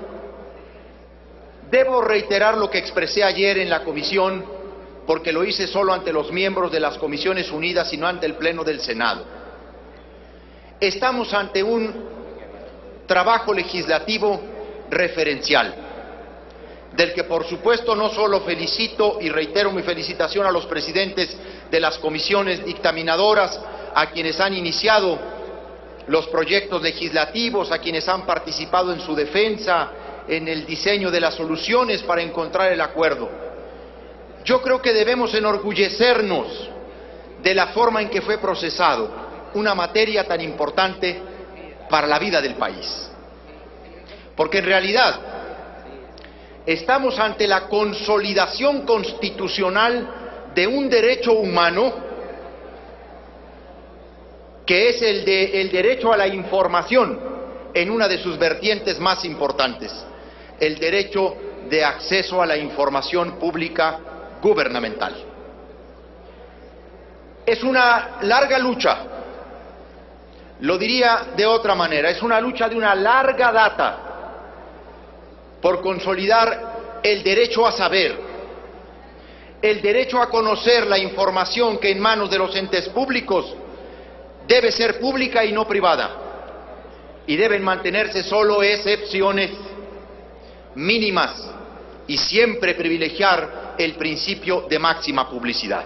K: debo reiterar lo que expresé ayer en la comisión, porque lo hice solo ante los miembros de las Comisiones Unidas y no ante el Pleno del Senado. Estamos ante un trabajo legislativo referencial, del que por supuesto no solo felicito y reitero mi felicitación a los presidentes de las comisiones dictaminadoras, a quienes han iniciado los proyectos legislativos, a quienes han participado en su defensa, en el diseño de las soluciones para encontrar el acuerdo. Yo creo que debemos enorgullecernos de la forma en que fue procesado una materia tan importante para la vida del país. Porque en realidad estamos ante la consolidación constitucional de un derecho humano que es el derecho a la información en una de sus vertientes más importantes, el derecho de acceso a la información pública gubernamental. Es una larga lucha, lo diría de otra manera, es una lucha de una larga data por consolidar el derecho a saber, el derecho a conocer la información que en manos de los entes públicos debe ser pública y no privada, y deben mantenerse solo excepciones mínimas y siempre privilegiar el principio de máxima publicidad.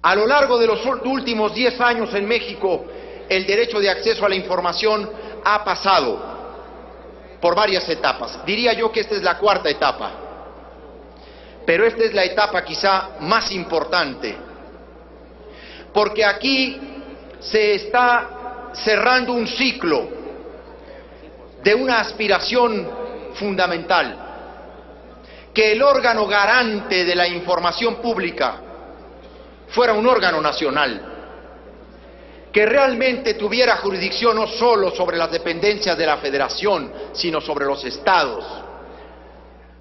K: A lo largo de los últimos 10 años en México, el derecho de acceso a la información ha pasado por varias etapas. Diría yo que esta es la cuarta etapa, pero esta es la etapa quizá más importante, porque aquí se está cerrando un ciclo de una aspiración fundamental, que el órgano garante de la información pública fuera un órgano nacional, que realmente tuviera jurisdicción no solo sobre las dependencias de la Federación, sino sobre los estados,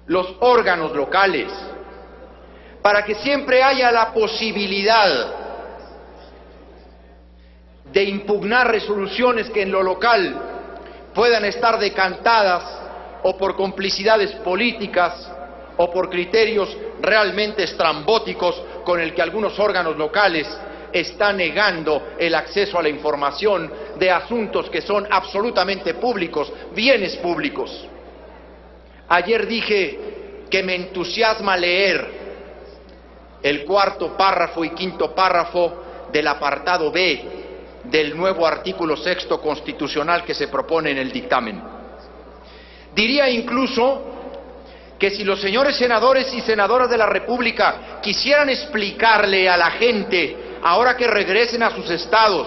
K: los órganos locales, para que siempre haya la posibilidad de impugnar resoluciones que en lo local puedan estar decantadas o por complicidades políticas o por criterios realmente estrambóticos con el que algunos órganos locales están negando el acceso a la información de asuntos que son absolutamente públicos, bienes públicos. Ayer dije que me entusiasma leer el cuarto párrafo y quinto párrafo del apartado B del nuevo artículo 6º constitucional que se propone en el dictamen. Diría incluso que si los señores senadores y senadoras de la República quisieran explicarle a la gente, ahora que regresen a sus estados,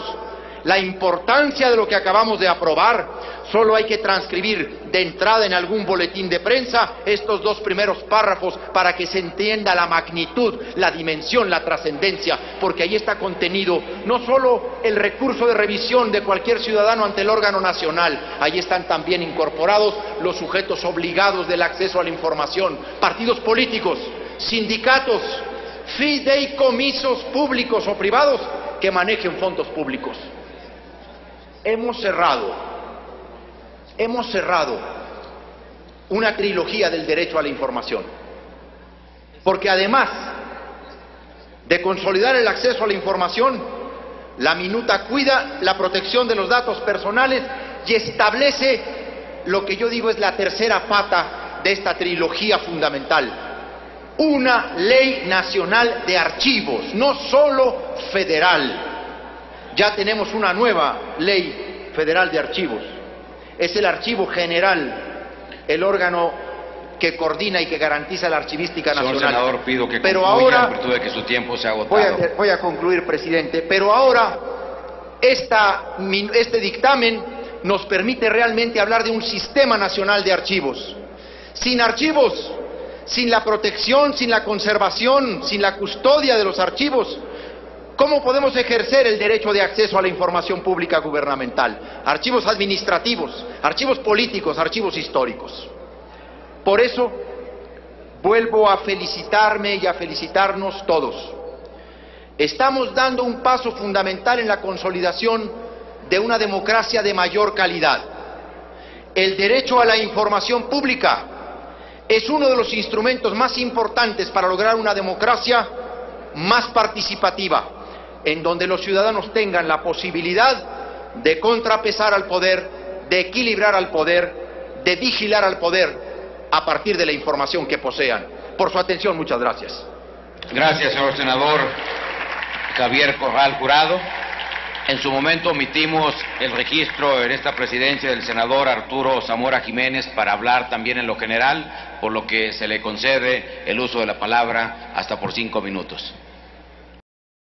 K: la importancia de lo que acabamos de aprobar, solo hay que transcribir de entrada en algún boletín de prensa estos dos primeros párrafos para que se entienda la magnitud, la dimensión, la trascendencia, porque ahí está contenido no solo el recurso de revisión de cualquier ciudadano ante el órgano nacional, ahí están también incorporados los sujetos obligados del acceso a la información, partidos políticos, sindicatos, fideicomisos públicos o privados que manejen fondos públicos. Hemos cerrado una trilogía del derecho a la información, porque además de consolidar el acceso a la información, la minuta cuida la protección de los datos personales y establece lo que yo digo es la tercera pata de esta trilogía fundamental: una ley nacional de archivos, no solo federal. Ya tenemos una nueva ley federal de archivos. Es el Archivo General, el órgano que coordina y que garantiza la archivística nacional.
A: Señor senador, pido que
K: pero
A: concluya
K: ahora,
A: en virtud de que su tiempo se ha agotado.
K: Voy a concluir, presidente. Pero ahora este dictamen nos permite realmente hablar de un sistema nacional de archivos. Sin archivos, sin la protección, sin la conservación, sin la custodia de los archivos, ¿cómo podemos ejercer el derecho de acceso a la información pública gubernamental? Archivos administrativos, archivos políticos, archivos históricos. Por eso, vuelvo a felicitarme y a felicitarnos todos. Estamos dando un paso fundamental en la consolidación de una democracia de mayor calidad. El derecho a la información pública es uno de los instrumentos más importantes para lograr una democracia más participativa, en donde los ciudadanos tengan la posibilidad de contrapesar al poder, de equilibrar al poder, de vigilar al poder a partir de la información que posean. Por su atención, muchas gracias.
A: Gracias, señor senador Javier Corral Jurado. En su momento omitimos el registro en esta presidencia del senador Arturo Zamora Jiménez para hablar también en lo general, por lo que se le concede el uso de la palabra hasta por 5 minutos.